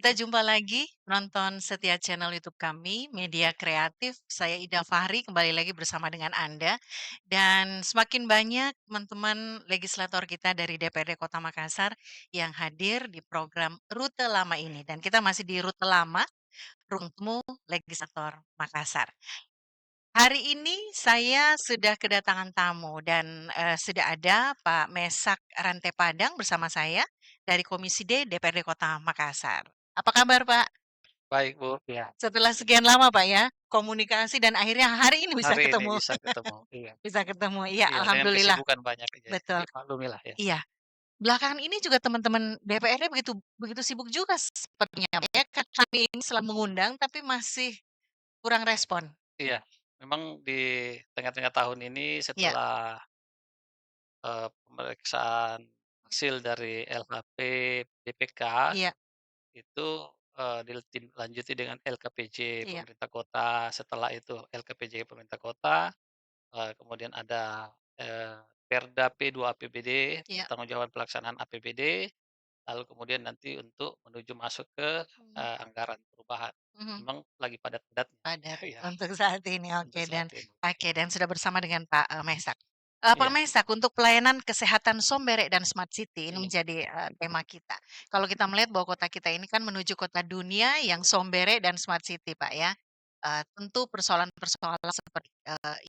Kita jumpa lagi penonton setia channel YouTube kami, Media Kreatif. Saya Ida Fahri kembali lagi bersama dengan Anda. Dan semakin banyak teman-teman legislator kita dari DPRD Kota Makassar yang hadir di program Rute Lama ini. Dan kita masih di Rute Lama, Ruang Temu Legislator Makassar. Hari ini saya sudah kedatangan tamu dan sudah ada Pak Mesak Rantai Padang bersama saya dari Komisi D DPRD Kota Makassar. Apa kabar Pak? Baik, Bu, ya. Setelah sekian lama Pak ya, komunikasi dan akhirnya hari ini bisa Hari ini ketemu. bisa ketemu, iya. Bisa ketemu. Iya, Iya, dengan alhamdulillah. kesibukan banyak aja, Betul. maklumilah ya. Iya. Belakangan ini juga teman-teman DPRD begitu begitu sibuk juga sepertinya Pak ya. Kan kami ini selalu mengundang tapi masih kurang respon. Iya, memang di tengah-tengah tahun ini Iya, setelah, pemeriksaan hasil dari LHP BPK iya, itu, lanjuti dengan LKPJ iya, pemerintah kota, setelah itu LKPJ pemerintah kota, kemudian ada, Perda P2 APBD, iya. pertanggungjawaban pelaksanaan APBD. Lalu kemudian nanti untuk menuju masuk ke, Mhm, anggaran perubahan. mhm. Memang lagi padat-padatnya. Padat Iya, untuk saat ini, untuk oke saat ini. dan sudah bersama dengan Pak, Mesak. Pak Iya, Mesak, untuk pelayanan kesehatan Sombere dan Smart City ini iya, menjadi, tema kita. Kalau kita melihat bahwa kota kita ini kan menuju kota dunia yang iya, Sombere dan Smart City, Pak, ya. Tentu persoalan-persoalan seperti,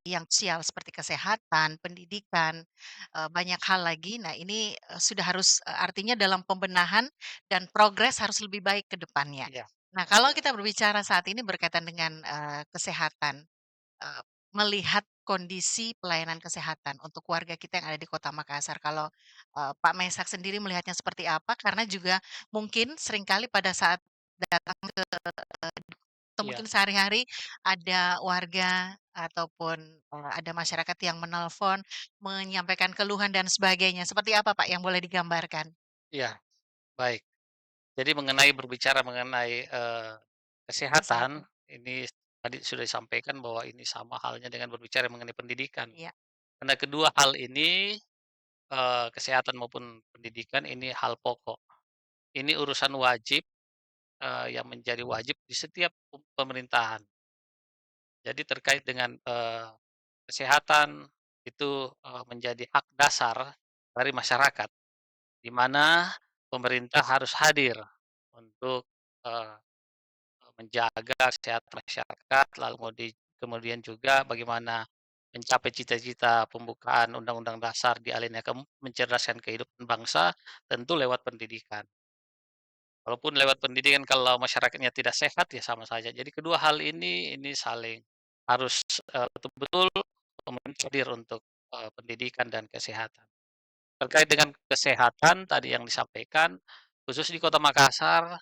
yang sosial seperti kesehatan, pendidikan, banyak hal lagi. Nah ini, sudah harus artinya dalam pembenahan dan progres harus lebih baik ke depannya. iya, Nah, kalau kita berbicara saat ini berkaitan dengan, kesehatan, eee, melihat kondisi pelayanan kesehatan untuk warga kita yang ada di Kota Makassar. Kalau, Pak Mesak sendiri melihatnya seperti apa? Karena juga mungkin seringkali pada saat datang atau iya, mungkin sehari-hari ada warga ataupun, ada masyarakat yang menelpon, menyampaikan keluhan dan sebagainya. Seperti apa, Pak, yang boleh digambarkan? iya, baik. Jadi berbicara mengenai, kesehatan, Kesehatan. ini tadi sudah disampaikan bahwa ini sama halnya dengan berbicara mengenai pendidikan. Iya, Karena kedua hal ini, kesehatan maupun pendidikan ini hal pokok. Ini urusan wajib, yang menjadi wajib di setiap pemerintahan. Jadi terkait dengan, kesehatan itu, menjadi hak dasar dari masyarakat, di mana pemerintah harus hadir untuk, eee, menjaga kesehatan masyarakat, lalu kemudian juga bagaimana mencapai cita-cita pembukaan Undang-Undang Dasar di alinea mencerdaskan kehidupan bangsa, tentu lewat pendidikan. Walaupun lewat pendidikan kalau masyarakatnya tidak sehat ya sama saja. Jadi kedua hal ini saling harus, betul-betul pemerintah hadir untuk, pendidikan dan kesehatan. Terkait dengan kesehatan tadi yang disampaikan, khusus di Kota Makassar,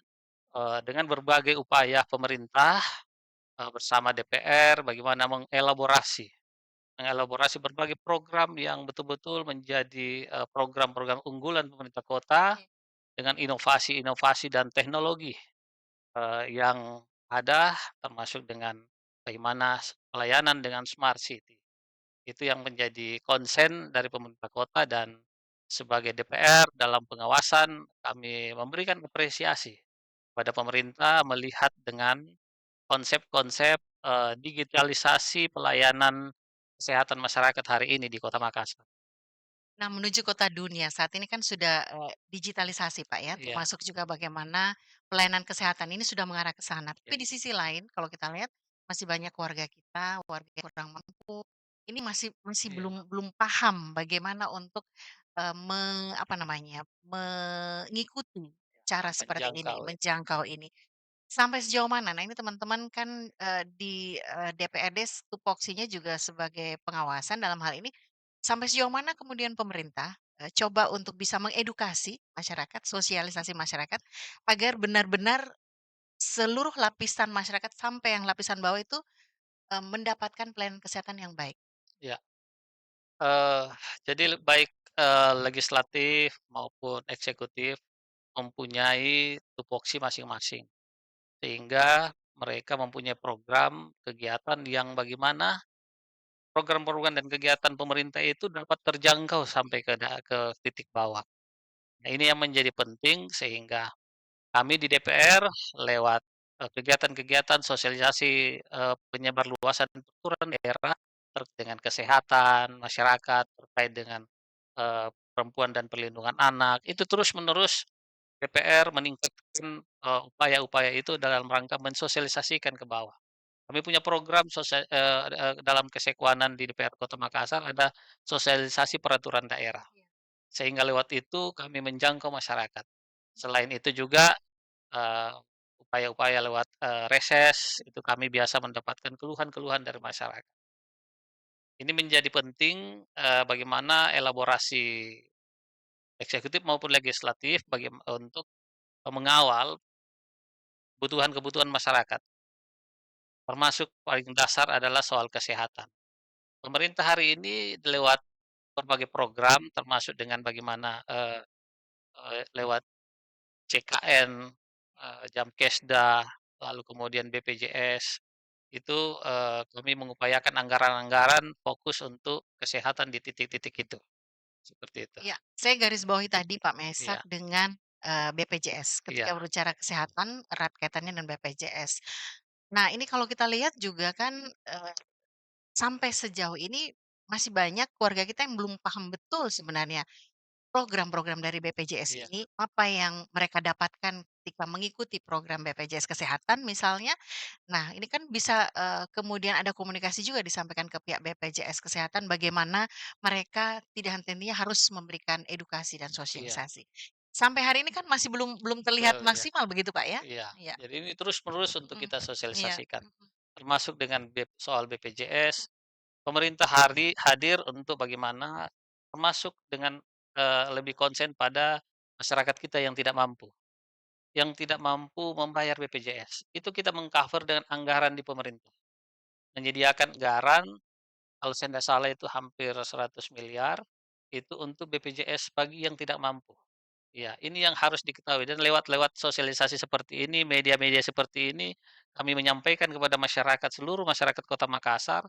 dengan berbagai upaya pemerintah, bersama DPR bagaimana mengelaborasi berbagai program yang betul-betul menjadi, program-program unggulan pemerintah kota oke. dengan inovasi-inovasi dan teknologi, yang ada termasuk dengan bagaimana pelayanan dengan smart city. Itu yang menjadi konsen dari pemerintah kota dan sebagai DPR dalam pengawasan kami memberikan apresiasi pada pemerintah melihat dengan konsep-konsep, digitalisasi pelayanan kesehatan masyarakat hari ini di Kota Makassar. Nah, menuju kota dunia, saat ini kan sudah, digitalisasi, Pak, ya, Iya, termasuk juga bagaimana pelayanan kesehatan ini sudah mengarah ke sana. iya, Tapi di sisi lain, kalau kita lihat masih banyak warga kita, warga yang kurang mampu, ini masih masih iya, belum belum paham bagaimana untuk, apa namanya, mengikuti cara seperti ini, menjangkau ya. menjangkau ini. Sampai sejauh mana? Nah, ini teman-teman kan, di, DPRD tupoksinya juga sebagai pengawasan dalam hal ini. Sampai sejauh mana kemudian pemerintah, coba untuk bisa mengedukasi masyarakat, sosialisasi masyarakat, agar benar-benar seluruh lapisan masyarakat sampai yang lapisan bawah itu, mendapatkan pelayanan kesehatan yang baik? Iya, eee, jadi baik, legislatif maupun eksekutif mempunyai tupoksi masing-masing, sehingga mereka mempunyai program kegiatan yang bagaimana program-program dan kegiatan pemerintah itu dapat terjangkau sampai ke titik bawah. Nah, ini yang menjadi penting sehingga Kami di DPR lewat, kegiatan-kegiatan sosialisasi, penyebarluasan peraturan daerah terkait dengan kesehatan masyarakat, terkait dengan, perempuan dan perlindungan anak, itu terus-menerus DPR meningkatkan, upaya-upaya itu dalam rangka mensosialisasikan ke bawah. Kami punya program dalam kesekuanan di DPR Kota Makassar ada sosialisasi peraturan daerah, Iya. sehingga lewat itu kami menjangkau masyarakat. Selain itu juga Eee, upaya-upaya lewat, reses, itu kami biasa mendapatkan keluhan-keluhan dari masyarakat. Ini menjadi penting, bagaimana elaborasi eksekutif maupun legislatif untuk, mengawal kebutuhan-kebutuhan masyarakat, termasuk paling dasar adalah soal kesehatan. Pemerintah hari ini lewat berbagai program termasuk dengan bagaimana, lewat CKN, Jamkesda, lalu kemudian BPJS, itu, kami mengupayakan anggaran-anggaran fokus untuk kesehatan di titik-titik itu, seperti itu. Iya, saya garis bawahi tadi Pak Mesak Iya dengan, BPJS. iya Ketika berbicara kesehatan erat kaitannya dengan BPJS. Nah, ini kalau kita lihat juga kan, sampai sejauh ini masih banyak keluarga kita yang belum paham betul sebenarnya program-program dari BPJS iya ini, apa yang mereka dapatkan ketika mengikuti program BPJS Kesehatan misalnya. Nah, ini kan bisa, kemudian ada komunikasi juga disampaikan ke pihak BPJS Kesehatan bagaimana mereka tidak henti-hentinya harus memberikan edukasi dan iya, sosialisasi. Sampai hari ini kan masih belum belum terlihat betul, iya maksimal begitu, Pak, ya? iya. Iya, Jadi ini terus-menerus untuk mhm, kita iya, sosialisasikan, mhm, termasuk dengan soal BPJS, mhm, pemerintah hadir untuk bagaimana termasuk dengan, lebih konsen pada masyarakat kita yang tidak mampu membayar BPJS. Itu kita mengcover dengan anggaran di pemerintah, menyediakan anggaran. Kalau saya tidak salah itu hampir 100 miliar itu untuk BPJS bagi yang tidak mampu. Ya, ini yang harus diketahui dan lewat-lewat sosialisasi seperti ini, media-media seperti ini, kami menyampaikan kepada masyarakat, seluruh masyarakat Kota Makassar,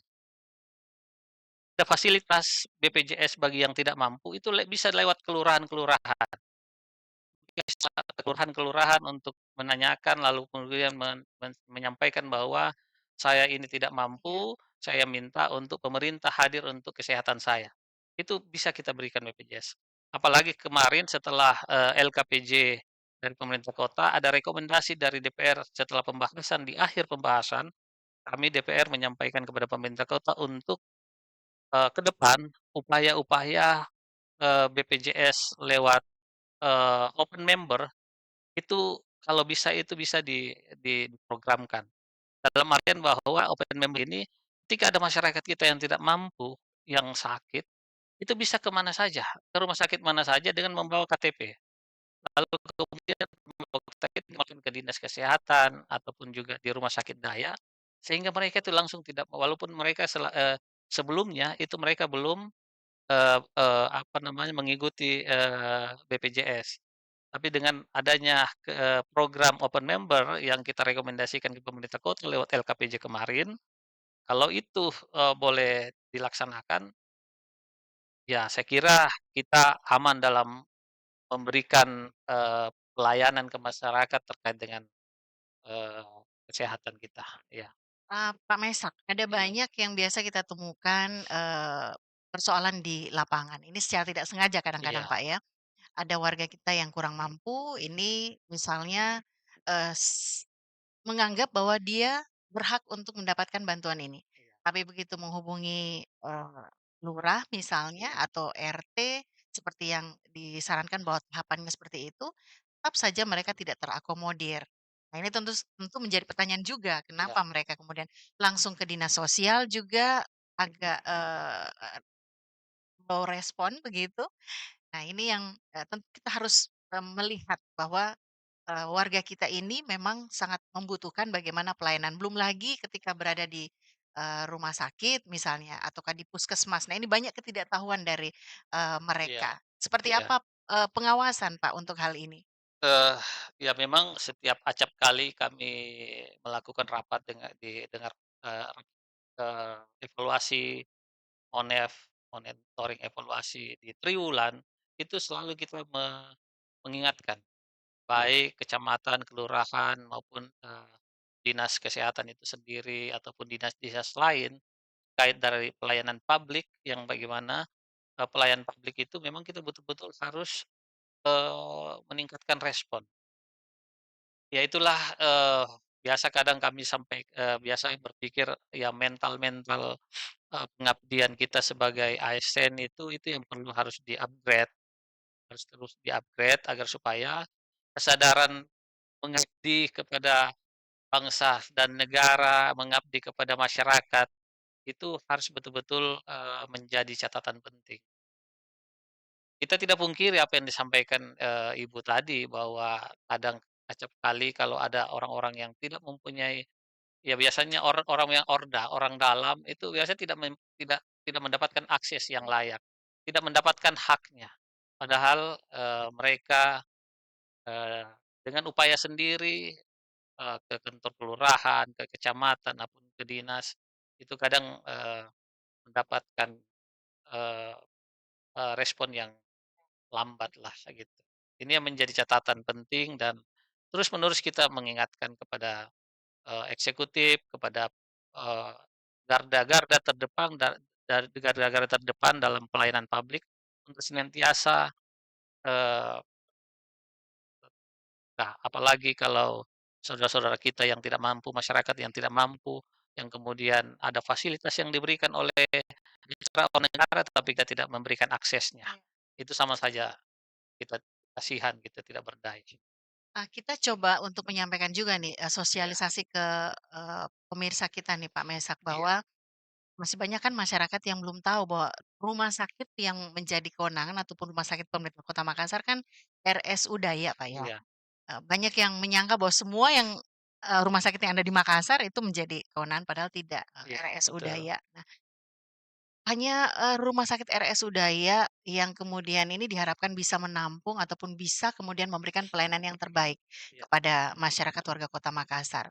ada fasilitas BPJS bagi yang tidak mampu itu bisa lewat kelurahan-kelurahan. Kelurahan-kelurahan untuk menanyakan lalu kemudian menyampaikan bahwa, "Saya ini tidak iya. mampu, saya minta untuk pemerintah hadir untuk kesehatan saya." Itu bisa kita berikan BPJS. Apalagi kemarin setelah, LKPJ dari pemerintah kota, ada rekomendasi dari DPR setelah pembahasan, di akhir pembahasan, kami DPR menyampaikan kepada pemerintah kota untuk, ke depan upaya-upaya, BPJS lewat, open member itu kalau bisa itu bisa diprogramkan. Dalam artian bahwa open member ini, ketika ada masyarakat kita yang tidak mampu, yang sakit, itu bisa ke mana saja, ke rumah sakit mana saja dengan membawa KTP. Lalu kemudian membawa KTP mungkin ke dinas kesehatan ataupun juga di rumah sakit daya, sehingga mereka itu langsung tidak walaupun mereka sebelumnya itu mereka belum, apa namanya, mengikuti, BPJS. Tapi dengan adanya program open member yang kita rekomendasikan ke pemerintah kota lewat LKPJ kemarin, kalau itu, boleh dilaksanakan, ya saya kira kita aman dalam memberikan, pelayanan ke masyarakat terkait dengan, eee, kesehatan kita. Iya Pak Mesak, ada iya banyak yang biasa kita temukan, persoalan di lapangan. Ini secara tidak sengaja kadang-kadang, iya Pak, ya. Ada warga kita yang kurang mampu, ini misalnya, eee, s menganggap bahwa dia berhak untuk mendapatkan bantuan ini. iya Tapi begitu menghubungi, lurah misalnya atau RT seperti yang disarankan bahwa tahapannya seperti itu, tetap saja mereka tidak terakomodir. Nah, ini tentu menjadi pertanyaan juga, iya kenapa mereka kemudian langsung ke dinas sosial juga agak, low respon begitu. Nah, ini yang, tentu kita harus, melihat bahwa warga kita ini memang sangat membutuhkan bagaimana pelayanan, belum lagi ketika berada di, rumah sakit misalnya ataukah di puskesmas. Nah, ini banyak ketidaktahuan dari, iya mereka. Seperti iya. apa, pengawasan Pak untuk hal ini? Eee, ya memang setiap acap kali kami melakukan rapat dengar, evaluasi monitoring evaluasi di triwulan, itu selalu kita mengingatkan baik kecamatan, kelurahan, maupun, dinas kesehatan itu sendiri ataupun dinas-dinas lain terkait dari pelayanan publik yang bagaimana, pelayanan publik itu memang kita betul-betul harus, meningkatkan respon. Ya itulah, biasa kadang kami sampai biasa berpikir ya mental-mental, pengabdian kita sebagai ASN itu yang perlu harus di-upgrade, harus terus di-upgrade agar supaya kesadaran mengabdi kepada bangsa dan negara, mengabdi kepada masyarakat, itu harus betul-betul, menjadi catatan penting. Kita tidak pungkiri apa yang disampaikan, Ibu tadi bahwa kadang acap kali kalau ada orang-orang yang tidak mempunyai ya biasanya orang yang orang dalam itu biasanya tidak mendapatkan akses yang layak, tidak mendapatkan haknya. Padahal, mereka, eee, dengan upaya sendiri, ke kantor kelurahan, ke kecamatan, ataupun ke dinas, itu kadang, mendapatkan, eee eee, respon yang lambatlah, kayak gitu. Ini yang menjadi catatan penting dan terus-menerus kita mengingatkan kepada, eksekutif, kepada, eee, garda-garda terdepan garda-garda terdepan dalam pelayanan publik untuk senantiasa, eee, nah apalagi kalau saudara-saudara kita yang tidak mampu, masyarakat yang tidak mampu, yang kemudian ada fasilitas yang diberikan oleh negara, tapi kita tidak memberikan aksesnya. Iya. Itu sama saja kita kasihan, kita tidak berdaya. Kita coba untuk menyampaikan juga nih, Iya sosialisasi ke, pemirsa kita nih Pak Mesak iya bahwa masih banyak kan masyarakat yang belum tahu bahwa rumah sakit yang menjadi kewenangan ataupun rumah sakit pemerintah Kota Makassar kan RSU Daya, Pak, ya. iya Banyak yang menyangka bahwa semua yang, rumah sakit yang ada di Makassar itu menjadi kewenangan padahal tidak, iya, RSU betul. Daya. Nah, hanya, rumah sakit RSU Daya yang kemudian ini diharapkan bisa menampung ataupun bisa kemudian memberikan pelayanan yang terbaik Iya kepada masyarakat warga Kota Makassar.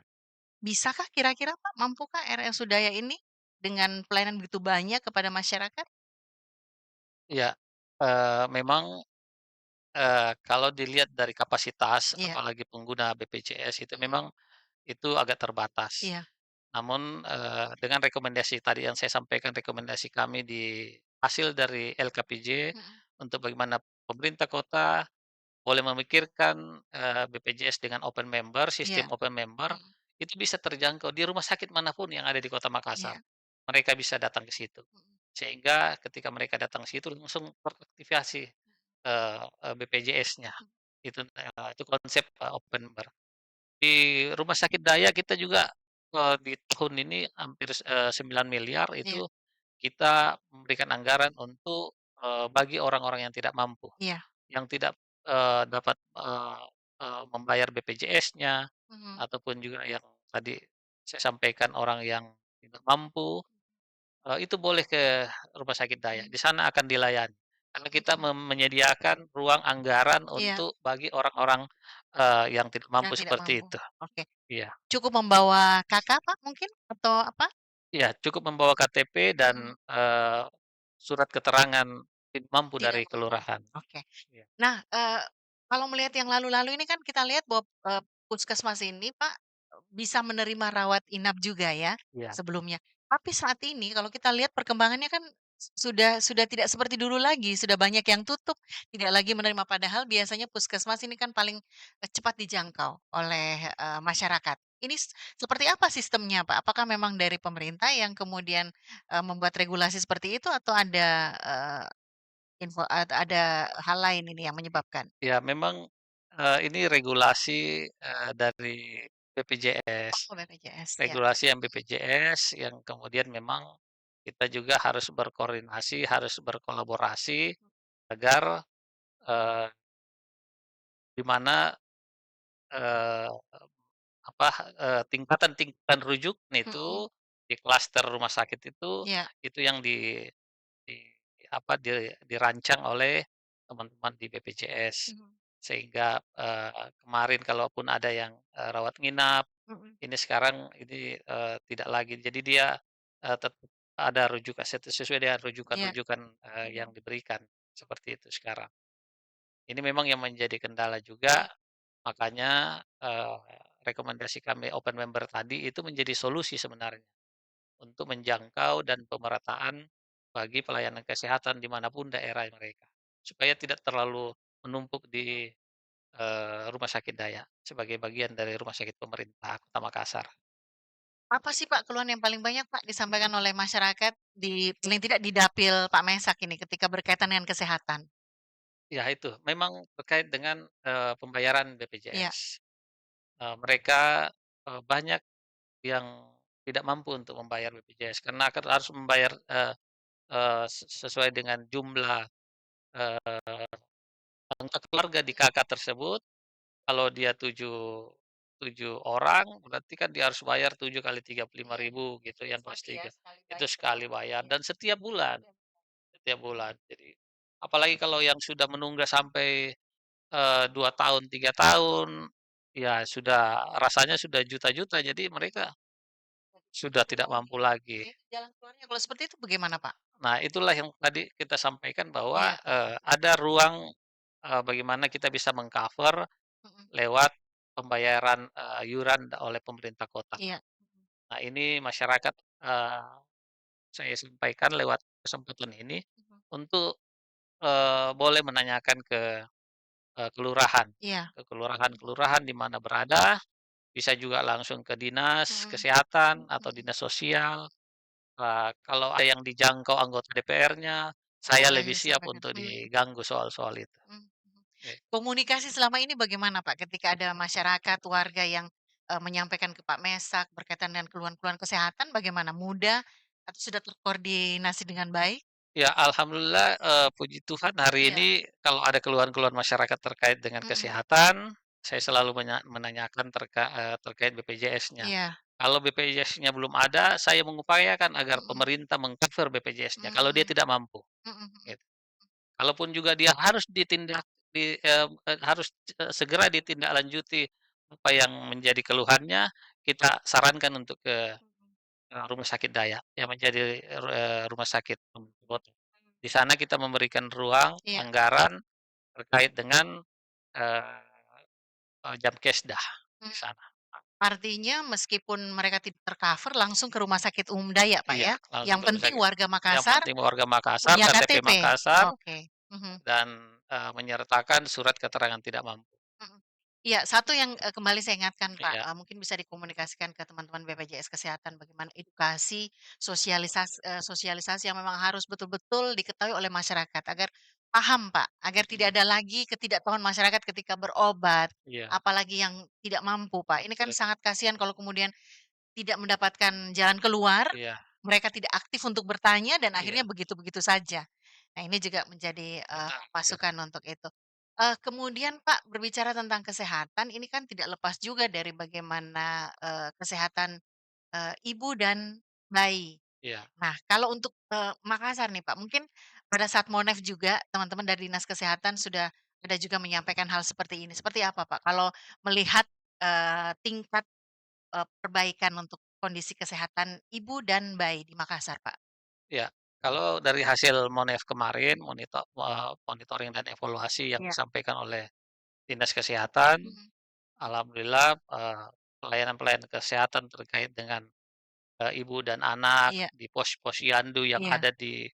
Bisakah kira-kira, Pak, mampukah RSU Daya ini dengan pelayanan begitu banyak kepada masyarakat? iya, memang, kalau dilihat dari kapasitas, Iya apalagi pengguna BPJS itu memang itu agak terbatas. iya, Namun, dengan rekomendasi tadi yang saya sampaikan, rekomendasi kami di hasil dari LKPJ mhm, untuk bagaimana pemerintah kota boleh memikirkan, BPJS dengan open member, iya, sistem open member, mhm, itu bisa terjangkau di rumah sakit manapun yang ada di Kota Makassar. iya, Mereka bisa datang ke situ. mhm, Sehingga ketika mereka datang ke situ langsung teraktivasi, BPJS-nya. mhm, Itu konsep, open member. Di rumah sakit Daya kita juga, di tahun ini hampir 9 miliar iya itu kita memberikan anggaran untuk, bagi orang-orang yang tidak mampu. iya, Yang tidak, dapat, membayar BPJS-nya, mhm, ataupun juga yang tadi saya sampaikan orang yang tidak mampu, itu boleh ke rumah sakit Daya, mmm, di sana akan dilayani. Karena kita mhm, menyediakan ruang anggaran iya, untuk bagi orang-orang, yang tidak yang mampu tidak seperti mampu. itu. Oke. Iya Cukup membawa KK, Pak, mungkin? Atau apa? iya, cukup membawa KTP dan, Mhm, surat keterangan tidak mampu tidak dari mampu. kelurahan. Oke. Iya Nah, kalau melihat yang lalu-lalu ini kan kita lihat bahwa, puskesmas ini Pak, bisa menerima rawat inap juga ya, iya sebelumnya. Tapi saat ini kalau kita lihat perkembangannya kan sudah tidak seperti dulu lagi, sudah banyak yang tutup, tidak lagi menerima. Padahal biasanya puskesmas ini kan paling, cepat dijangkau oleh, masyarakat. Ini seperti apa sistemnya Pak? Apakah memang dari pemerintah yang kemudian, membuat regulasi seperti itu atau ada, ada hal lain ini yang menyebabkan? iya, memang, ini regulasi, dari BPJS. Oh, BPJS, ya. Regulasi yang BPJS yang kemudian memang kita juga harus berkoordinasi, harus berkolaborasi agar, eee, di mana, eee, apa, tingkatan-tingkatan rujukan Mhm, itu di klaster rumah sakit iya, itu yang di apa, dirancang oleh teman-teman di BPJS. mhm, Sehingga, kemarin kalaupun ada yang, rawat nginap, mhm, ini sekarang ini, tidak lagi. Jadi dia, tetap ada rujukan sesuai dengan iya, rujukan-rujukan, yang mhm, diberikan, seperti itu sekarang. Ini memang yang menjadi kendala juga, Makanya, rekomendasi kami open member tadi itu menjadi solusi sebenarnya untuk menjangkau dan pemerataan bagi pelayanan kesehatan di mana pun daerah mereka, supaya tidak terlalu menumpuk di, rumah sakit Daya sebagai bagian dari rumah sakit pemerintah Kota Makassar. Apa sih Pak keluhan yang paling banyak Pak disampaikan oleh masyarakat paling tidak di dapil Pak Mesak ini ketika berkaitan dengan kesehatan? Ya itu, memang terkait dengan, pembayaran Iya, BPJS. Mereka, banyak yang tidak mampu untuk membayar BPJS karena kan harus membayar, sesuai dengan jumlah, anggota keluarga di KK tersebut. Kalau dia 7 orang, berarti kan dia harus bayar 7 kali tiga puluh lima iya, ribu gitu yang sekali pasti ya, kan. sekali Itu bayar. sekali bayar Iya. dan setiap bulan. Jadi apalagi kalau yang sudah menunggak sampai, 2 tahun, 3 tahun, ya sudah rasanya sudah juta-juta, jadi mereka sudah tidak mampu lagi. Nah itu jalan keluarnya kalau seperti itu bagaimana Pak? Nah, itulah yang tadi kita sampaikan bahwa, Iya, ada ruang, bagaimana kita bisa meng-cover mhm, lewat pembayaran, iuran oleh pemerintah kota. iya, mhm, Nah, ini masyarakat, saya sampaikan lewat kesempatan ini mhm, untuk, boleh menanyakan kelurahan, iya, ke kelurahan-kelurahan di mana berada, bisa juga langsung ke dinas mhm, kesehatan atau mhm, dinas sosial. Kalau ada yang dijangkau anggota DPR-nya, saya boleh lebih siap disampaikan, untuk mhm, diganggu soal-soal itu. mhm, mhm. Oke. Komunikasi selama ini bagaimana Pak ketika ada masyarakat, warga yang, menyampaikan ke Pak Mesak berkaitan dengan keluhan-keluhan kesehatan bagaimana? Mudah atau sudah terkoordinasi dengan baik? Ya, alhamdulillah, puji Tuhan hari Iya, ini kalau ada keluhan-keluhan masyarakat terkait dengan mhm, kesehatan, saya selalu menanyakan terkait BPJS-nya. iya, Kalau BPJS-nya belum ada, saya mengupayakan agar mhm, pemerintah meng-cover BPJS-nya kalau dia mhm, tidak mampu, mhm, mhm, gitu. Kalaupun juga dia harus harus, segera ditindaklanjuti apa yang menjadi keluhannya, kita sarankan untuk ke, mhm, rumah sakit Daya yang menjadi, rumah sakit kota. Di sana kita memberikan ruang iya. anggaran terkait dengan, eee Jamkesda di Mmm, sana. artinya meskipun mereka tidak tercover langsung ke Rumah Sakit Umum Dayak, Pak, Iya, ya? langsung Yang ke rumah penting sakit. warga Yang Makassar penting warga Makassar, punya KTP KTP? Makassar, Oke, mhm. dan, menyertakan surat keterangan tidak mampu. Mhm. Iya, satu yang, kembali saya ingatkan, Pak, Iya, mungkin bisa dikomunikasikan ke teman-teman BPJS Kesehatan bagaimana edukasi, sosialisasi yang memang harus betul-betul diketahui oleh masyarakat agar paham, Pak, agar mhm, tidak ada lagi ketidaktahuan masyarakat ketika berobat, iya, apalagi yang tidak mampu, Pak. Ini kan betul, sangat kasihan kalau kemudian tidak mendapatkan jalan keluar, iya, mereka tidak aktif untuk bertanya dan iya, akhirnya begitu-begitu saja. Nah, ini juga menjadi, benar, betul. masukan untuk itu. Kemudian Pak, berbicara tentang kesehatan, ini kan tidak lepas juga dari bagaimana, kesehatan, ibu dan bayi. Iya, Nah, kalau untuk, Makassar nih Pak, mungkin pada saat Monef juga teman-teman dari Dinas Kesehatan sudah ada juga menyampaikan hal seperti ini. Seperti apa Pak, kalau melihat, tingkat perbaikan untuk kondisi kesehatan ibu dan bayi di Makassar, Pak. iya. Kalau dari hasil Monef kemarin, monitoring dan evaluasi yang Iya. disampaikan oleh Dinas Kesehatan, Mhm. alhamdulillah, pelayanan-pelayanan kesehatan terkait dengan, ibu dan anak Iya, di posyandu yang iya, ada di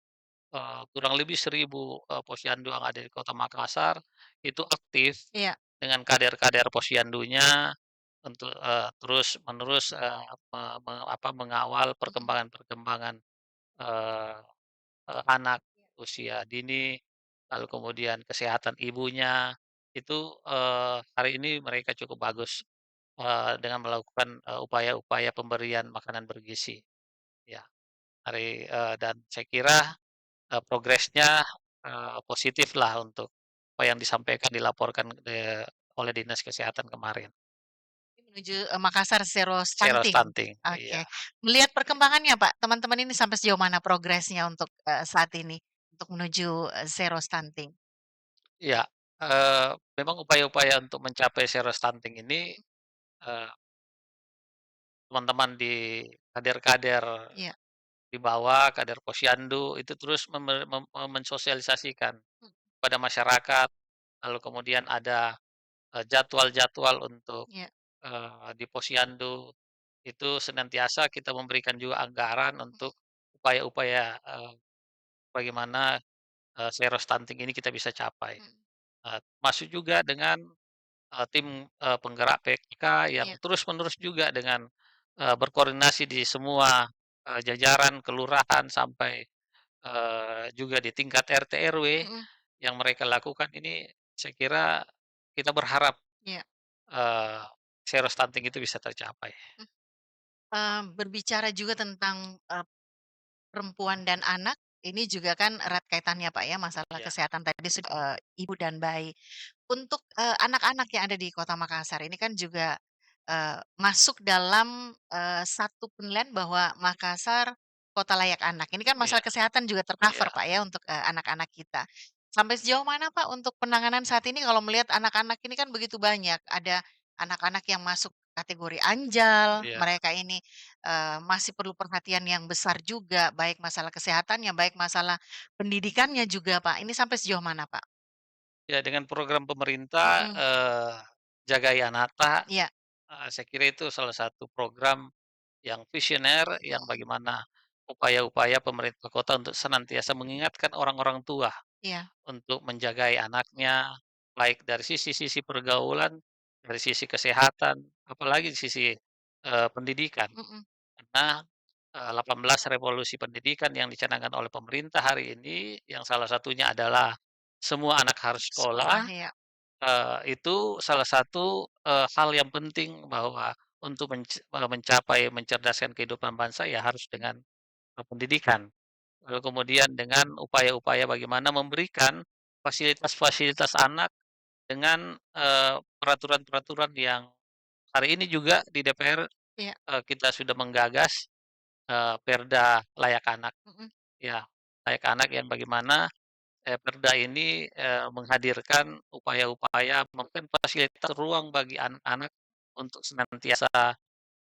kurang lebih 1.000 posyandu yang ada di Kota Makassar, itu aktif iya, dengan kader-kader posyandunya untuk, terus-menerus, mengawal mhm, perkembangan-perkembangan, eee eee, anak usia dini, lalu kemudian kesehatan ibunya, itu, hari ini mereka cukup bagus, dengan melakukan, upaya-upaya pemberian makanan bergizi, ya. Dan saya kira progresnya, positiflah untuk apa yang disampaikan, dilaporkan, oleh Dinas Kesehatan kemarin. menuju, Makassar zero Zero stunting. stunting, Oke. iya, Melihat perkembangannya, Pak, teman-teman ini sampai sejauh mana progresnya untuk, saat ini, untuk menuju, zero stunting? iya, memang upaya-upaya untuk mencapai zero stunting ini, Mhm, eee, teman-teman di kader-kader iya, di bawah, kader posyandu itu terus mensosialisasikan mhm, pada masyarakat, lalu kemudian ada, jadwal-jadwal untuk, iya, di posyandu, itu senantiasa kita memberikan juga anggaran mhm, untuk upaya-upaya, bagaimana, zero stunting ini kita bisa capai. mhm, Masuk juga dengan, tim, penggerak PKK yang iya, terus-menerus juga dengan, berkoordinasi di semua, jajaran kelurahan sampai, juga di tingkat RT, RW mhm, yang mereka lakukan ini saya kira kita berharap, iya, eee, zero stunting itu bisa tercapai. mhm. Berbicara juga tentang, perempuan dan anak, ini juga kan erat kaitannya, Pak, ya, masalah Ya, kesehatan tadi ibu dan bayi. Untuk, anak-anak yang ada di Kota Makassar ini kan juga, masuk dalam, satu penilaian bahwa Makassar kota layak anak. Ini kan iya, masalah kesehatan juga iya, Pak, ya, untuk, anak-anak kita. Sampai sejauh mana, Pak, untuk penanganan saat ini kalau melihat anak-anak ini kan begitu banyak, ada anak-anak yang masuk kategori anjal, iya. mereka ini, masih perlu perhatian yang besar juga, baik masalah kesehatannya, baik masalah pendidikannya juga, Pak. Ini sampai sejauh mana, Pak? Ya dengan program pemerintah, Mhm, Jagai Anata, iya, saya kira itu salah satu program yang visioner, yang bagaimana upaya-upaya pemerintah kota untuk senantiasa mengingatkan orang-orang tua iya, untuk menjagai anaknya, baik dari sisi-sisi pergaulan, dari sisi kesehatan, apalagi di sisi, pendidikan. mhm, Karena, 18 revolusi pendidikan yang dicanangkan oleh pemerintah hari ini, yang salah satunya adalah semua anak harus sekolah, sekolah, iya, itu salah satu, hal yang penting bahwa untuk mencapai mencerdaskan kehidupan bangsa ya harus mhm, dengan, pendidikan. Lalu kemudian dengan upaya-upaya bagaimana memberikan fasilitas-fasilitas anak dengan, peraturan-peraturan yang hari ini juga di DPR, iya, kita sudah menggagas, Perda Layak Anak, mhm, ya. Layak Anak yang bagaimana, Perda ini, menghadirkan upaya-upaya memberikan fasilitas ruang bagi anak-anak untuk senantiasa,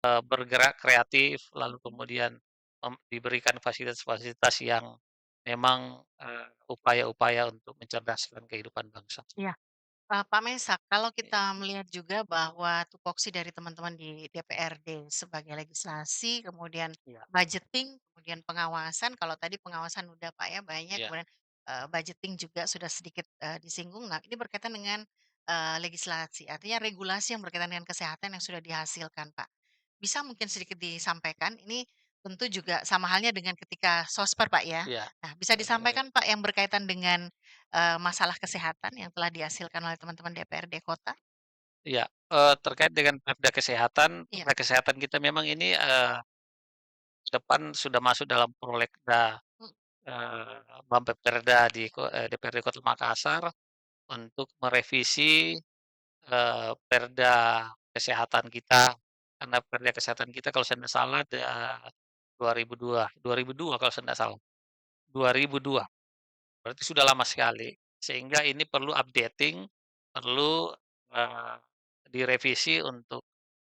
bergerak kreatif, lalu kemudian diberikan fasilitas-fasilitas yang memang, upaya-upaya untuk mencerdaskan kehidupan bangsa. iya. Pak Mesak, kalau Iya, kita melihat juga bahwa tupoksi dari teman-teman di DPRD sebagai legislasi, kemudian iya, budgeting, kemudian pengawasan, kalau tadi pengawasan udah Pak ya banyak, iya, kemudian, budgeting juga sudah sedikit, disinggung. Nah, ini berkaitan dengan, legislasi, artinya regulasi yang berkaitan dengan kesehatan yang sudah dihasilkan, Pak. Bisa mungkin sedikit disampaikan, ini tentu juga sama halnya dengan ketika Sosper, Pak, ya. iya, Nah, bisa saya kira ya. disampaikan, Pak, yang berkaitan dengan masalah kesehatan yang telah dihasilkan oleh teman-teman DPRD kota? Iya, terkait dengan Iya, Perda kesehatan kita memang ini, ke depan sudah masuk dalam prolegda, mhm, Bapepperda DPRD Kota Makassar untuk merevisi, Perda kesehatan kita. Karena Perda kesehatan kita kalau saya tidak salah 2002 kalau saya tidak salah, 2002, berarti sudah lama sekali. Sehingga ini perlu updating, perlu, eee, direvisi untuk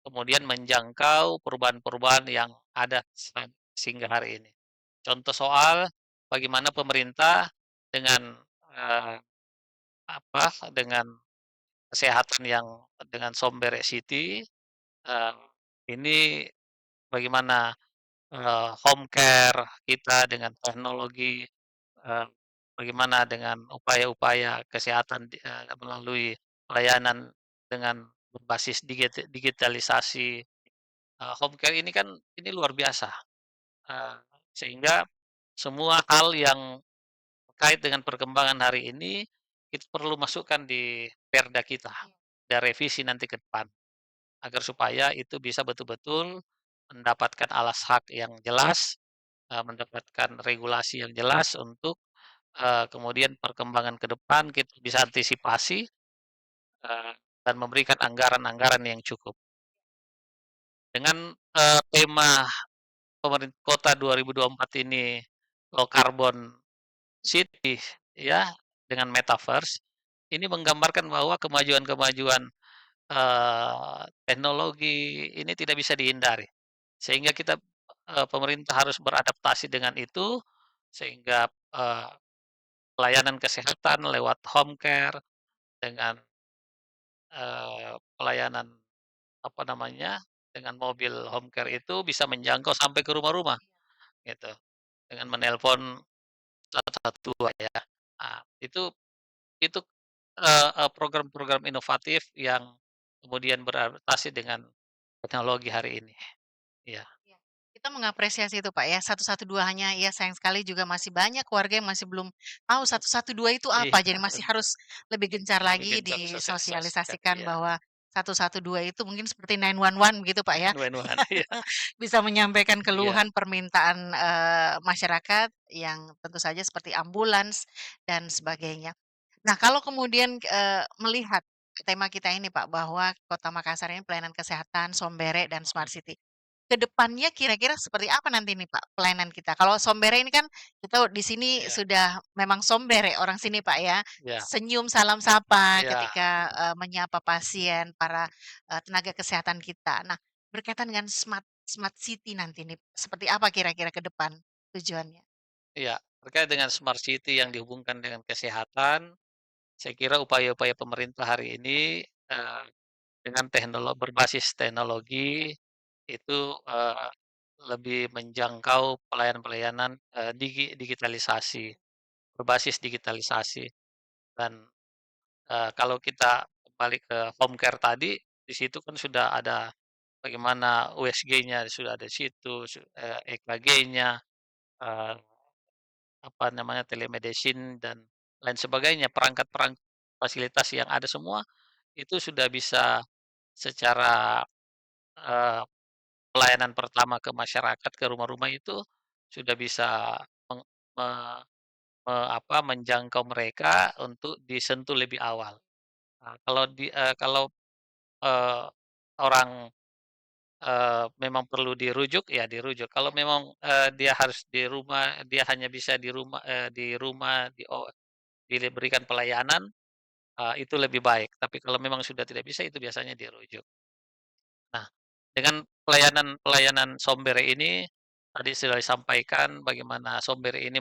kemudian menjangkau perubahan-perubahan yang ada sehingga hari ini. Contoh soal bagaimana pemerintah dengan, eee, dengan kesehatan yang dengan Somberesiti, eee, ini bagaimana, home care kita dengan teknologi, bagaimana dengan upaya-upaya kesehatan melalui pelayanan dengan berbasis digitalisasi. Home care ini kan ini luar biasa, eee, sehingga semua hal yang terkait dengan perkembangan hari ini, kita perlu masukkan di perda kita, iya, dan revisi nanti ke depan, agar supaya itu bisa betul-betul mendapatkan alas hak yang jelas, mendapatkan regulasi yang jelas untuk, kemudian perkembangan ke depan kita bisa antisipasi, eee, dan memberikan anggaran-anggaran yang cukup. Dengan, tema kota 2024 ini low carbon city ya, dengan metaverse, ini menggambarkan bahwa kemajuan-kemajuan, teknologi ini tidak bisa dihindari. Sehingga kita, pemerintah harus beradaptasi dengan itu, sehingga, pelayanan kesehatan lewat home care dengan pelayanan, apa namanya, dengan mobil home care itu bisa menjangkau sampai ke rumah-rumah, gitu, dengan menelpon 112 ya. Nah, itu, program-program inovatif yang kemudian beradaptasi dengan teknologi hari ini. Iya, Iya, kita mengapresiasi itu, Pak, ya, 112 hanya ya sayang sekali juga masih banyak keluarga yang masih belum tahu 112 itu apa, iya, jadi masih harus lebih gencar lebih lagi gencar sosialisasikan, disosialisasikan iya, bahwa 112 itu mungkin seperti 911 begitu, Pak, ya. 911, iya, Bisa menyampaikan iya, keluhan, permintaan, masyarakat yang tentu saja seperti ambulans dan sebagainya. Nah, kalau kemudian, melihat tema kita ini, Pak, bahwa Kota Makassar ini pelayanan kesehatan, Sombere, dan mhm, smart city. Ke depannya kira-kira seperti apa nanti nih, Pak, pelayanan kita? Kalau Sombere ini kan kita di sini iya, sudah memang Sombere orang sini, Pak, ya. iya, Senyum, salam sapa iya, ketika, menyapa pasien, para, tenaga kesehatan kita. Nah, berkaitan dengan smart city nanti nih, seperti apa kira-kira ke depan tujuannya? iya. Terkait dengan smart city yang dihubungkan dengan kesehatan, saya kira upaya-upaya pemerintah hari ini, dengan berbasis teknologi itu, lebih menjangkau pelayanan-pelayanan, digitalisasi, berbasis digitalisasi dan, kalau kita kembali ke home care tadi, di situ kan sudah ada bagaimana USG-nya sudah ada di situ, EKG-nya, eee, apa namanya, telemedicine dan lain sebagainya, perangkat-perangkat fasilitas yang ada semua itu sudah bisa secara, eee, pelayanan pertama ke masyarakat, ke rumah-rumah itu sudah bisa meng me me apa, menjangkau mereka untuk disentuh lebih awal. Nah, kalau, eee, orang, memang perlu dirujuk, ya dirujuk. Kalau Iya. memang, dia harus di rumah, dia hanya bisa di rumah diberikan pelayanan, itu lebih baik. Tapi kalau memang sudah tidak bisa, itu biasanya dirujuk. Nah, dengan pelayanan Sombere ini, tadi sudah disampaikan bagaimana Sombere ini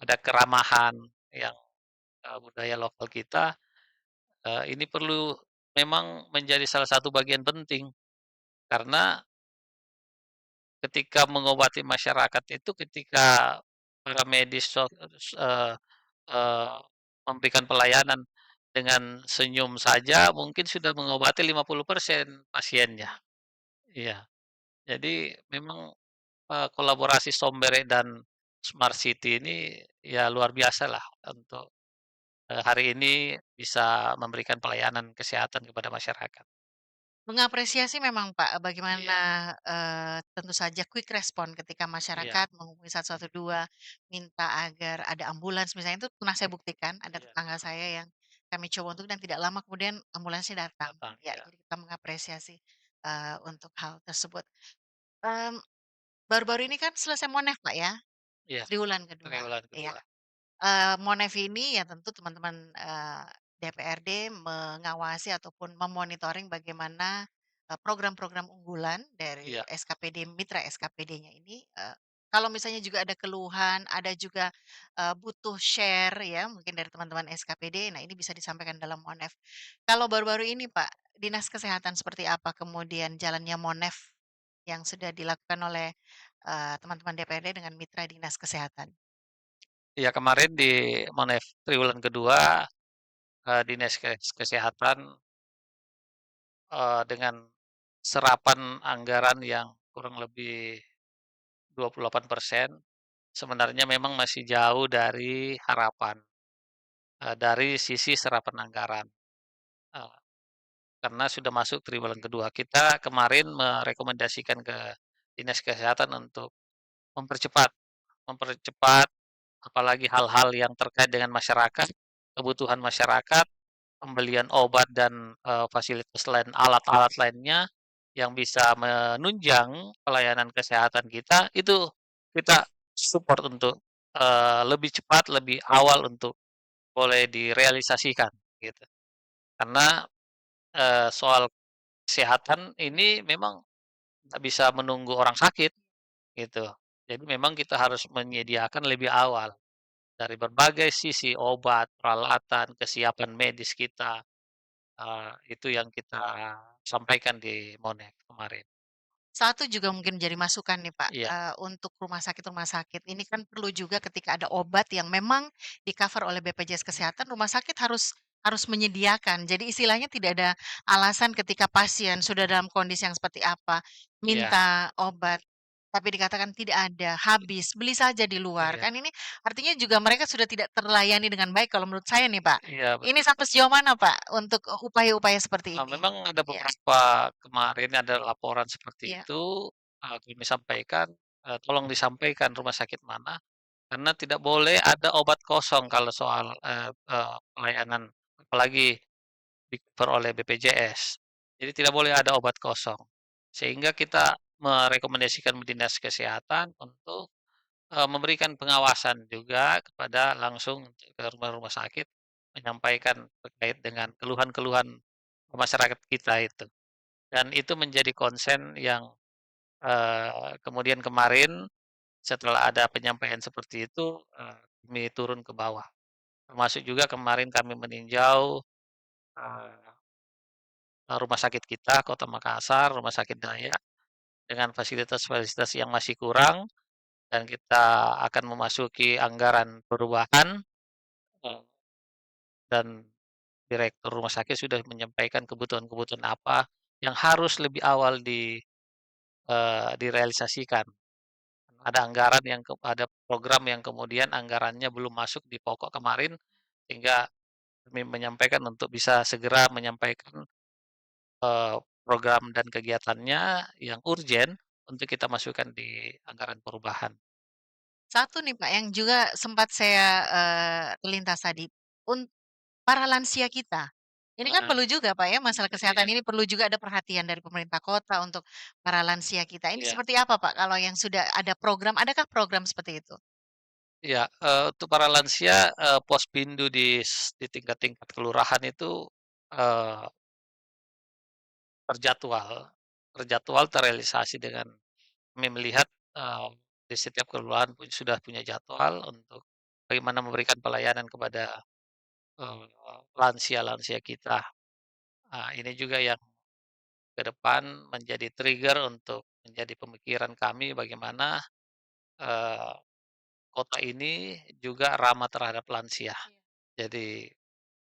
ada keramahan yang, budaya lokal kita, ini perlu memang menjadi salah satu bagian penting, karena ketika mengobati masyarakat itu ketika para medis eee eee, memberikan pelayanan dengan senyum saja mungkin sudah mengobati 50% pasiennya. Iya, jadi memang, kolaborasi Sombere dan Smart City ini ya luar biasa lah untuk, hari ini bisa memberikan pelayanan kesehatan kepada masyarakat. Mengapresiasi memang, Pak, Iya, bagaimana, tentu saja quick respon ketika iya, masyarakat menghubungi 112 minta agar ada ambulans misalnya itu pernah saya buktikan, ada iya, tetangga saya yang kami coba untuk dan tidak lama kemudian ambulansnya datang. datang, Ya, iya, jadi kita mengapresiasi, untuk hal tersebut. Mmm, Baru-baru ini kan selesai Monef, Pak, ya, iya, triwulan kedua. triwulan Iya. kedua. Monef ini ya tentu teman-teman, DPRD mengawasi ataupun memonitoring bagaimana, program-program unggulan dari Iya, SKPD, mitra SKPD-nya ini, kalau misalnya juga ada keluhan, ada juga, butuh share ya mungkin dari teman-teman SKPD, nah ini bisa disampaikan dalam Monef. Kalau baru-baru ini Pak, Dinas Kesehatan seperti apa kemudian jalannya Monef yang sudah dilakukan oleh, teman-teman DPRD dengan mitra Dinas Kesehatan? iya, kemarin di Monef triwulan kedua, Dinas Kesehatan, dengan serapan anggaran yang kurang lebih 28%, sebenarnya memang masih jauh dari harapan, dari sisi serapan anggaran, eee, karena sudah masuk triwulan kedua. Kita kemarin merekomendasikan ke Dinas Kesehatan untuk mempercepat mempercepat apalagi hal-hal yang terkait dengan masyarakat, kebutuhan masyarakat, pembelian obat dan, fasilitas lain, alat-alat lainnya yang bisa menunjang pelayanan kesehatan kita, itu kita support untuk, lebih cepat, lebih awal untuk boleh direalisasikan, gitu. Karena, soal kesehatan ini memang nggak bisa menunggu orang sakit, gitu. Jadi memang kita harus menyediakan lebih awal, dari berbagai sisi, obat, peralatan, kesiapan medis kita. Itu yang kita sampaikan di Monex kemarin. Satu juga mungkin jadi masukan nih Pak, Iya, untuk rumah sakit ini kan perlu juga ketika ada obat yang memang di-cover oleh BPJS Kesehatan, rumah sakit harus harus menyediakan. Jadi istilahnya tidak ada alasan ketika pasien sudah dalam kondisi yang seperti apa, iya, minta obat, tapi dikatakan tidak ada, habis, beli saja di luar. iya, Kan ini artinya juga mereka sudah tidak terlayani dengan baik kalau menurut saya nih Pak. iya, Ini sampai sejauh mana Pak untuk, upaya-upaya seperti ini? memang ada Iya, beberapa kemarin ada laporan seperti iya. itu, kami sampaikan, tolong disampaikan rumah sakit mana, karena tidak boleh ada obat kosong kalau soal, pelayanan, apalagi di-cover oleh BPJS. Jadi tidak boleh ada obat kosong. Sehingga kita merekomendasikan Dinas Kesehatan untuk, memberikan pengawasan juga kepada langsung ke rumah-rumah sakit, menyampaikan terkait dengan keluhan-keluhan masyarakat kita itu. Dan itu menjadi konsen yang, kemudian kemarin setelah ada penyampaian seperti itu, kami turun ke bawah. Termasuk juga kemarin kami meninjau, eee rumah sakit kita Kota Makassar, Rumah Sakit Daya, dengan fasilitas-fasilitas yang masih kurang dan kita akan memasuki anggaran perubahan, eee, dan direktur rumah sakit sudah menyampaikan kebutuhan-kebutuhan apa yang harus lebih awal direalisasikan. Ada anggaran yang ada program yang kemudian anggarannya belum masuk di pokok kemarin, sehingga kami menyampaikan untuk bisa segera menyampaikan Eee, program dan kegiatannya yang urgen untuk kita masukkan di anggaran perubahan. Satu nih Pak, yang juga sempat saya, terlintas tadi, para lansia kita. Ini kan Heeh, perlu juga Pak ya, masalah iya, kesehatan ini perlu juga ada perhatian dari pemerintah kota untuk para lansia kita. Ini iya, seperti apa Pak kalau yang sudah ada program, adakah program seperti itu? iya, untuk para lansia, Posbindu di tingkat-tingkat kelurahan itu, eee, terjadwal terjadwal, terrealisasi dengan kami melihat, di setiap kelurahan sudah punya jadwal untuk bagaimana memberikan pelayanan kepada, eee, lansia-lansia kita. Ini juga yang ke depan menjadi trigger untuk menjadi pemikiran kami bagaimana, eee, kota ini juga ramah terhadap lansia. Iya. Jadi,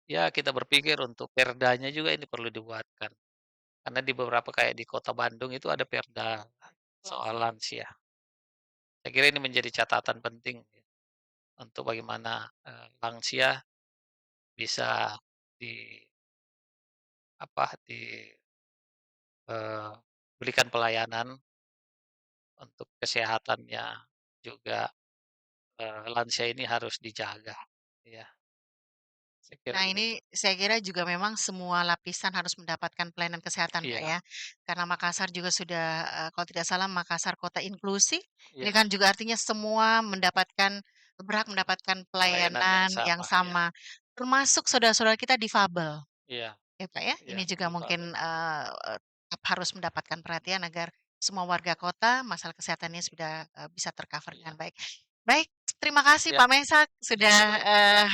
ya kita berpikir untuk perdanya juga ini perlu dibuatkan. Karena di beberapa kayak di kota Bandung itu ada perda soal lansia. Saya kira ini menjadi catatan penting ya, untuk bagaimana, lansia bisa di apa, berikan pelayanan untuk kesehatannya juga. Lansia ini harus dijaga. Iya, saya kira Nah, begitu. ini saya kira juga memang semua lapisan harus mendapatkan pelayanan kesehatan, Pak, Iya, ya. Karena Makassar juga sudah, kalau tidak salah Makassar kota inklusi, ini iya, kan juga artinya semua berhak mendapatkan pelayanan yang pelayanan yang sama, iya, sama, termasuk saudara-saudara kita difabel. iya, Ya, Pak, ya. iya, Ini juga difabel. mungkin, tetap harus mendapatkan perhatian agar semua warga kota masalah kesehatannya sudah, bisa tercover dengan Iya, baik. Baik, terima kasih iya, Pak Mesak sudah,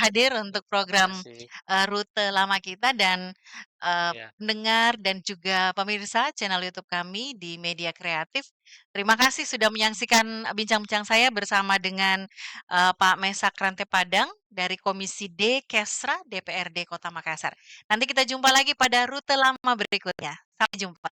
hadir untuk program, makasih. Rute Lama Kita dan, Iya, pendengar dan juga pemirsa channel YouTube kami di Media Kreatif. Terima kasih sudah menyaksikan bincang-bincang saya bersama dengan, Pak Mesak Rante Padang dari Komisi D Kesra DPRD Kota Makassar. Nanti kita jumpa lagi pada rute lama berikutnya. Sampai jumpa.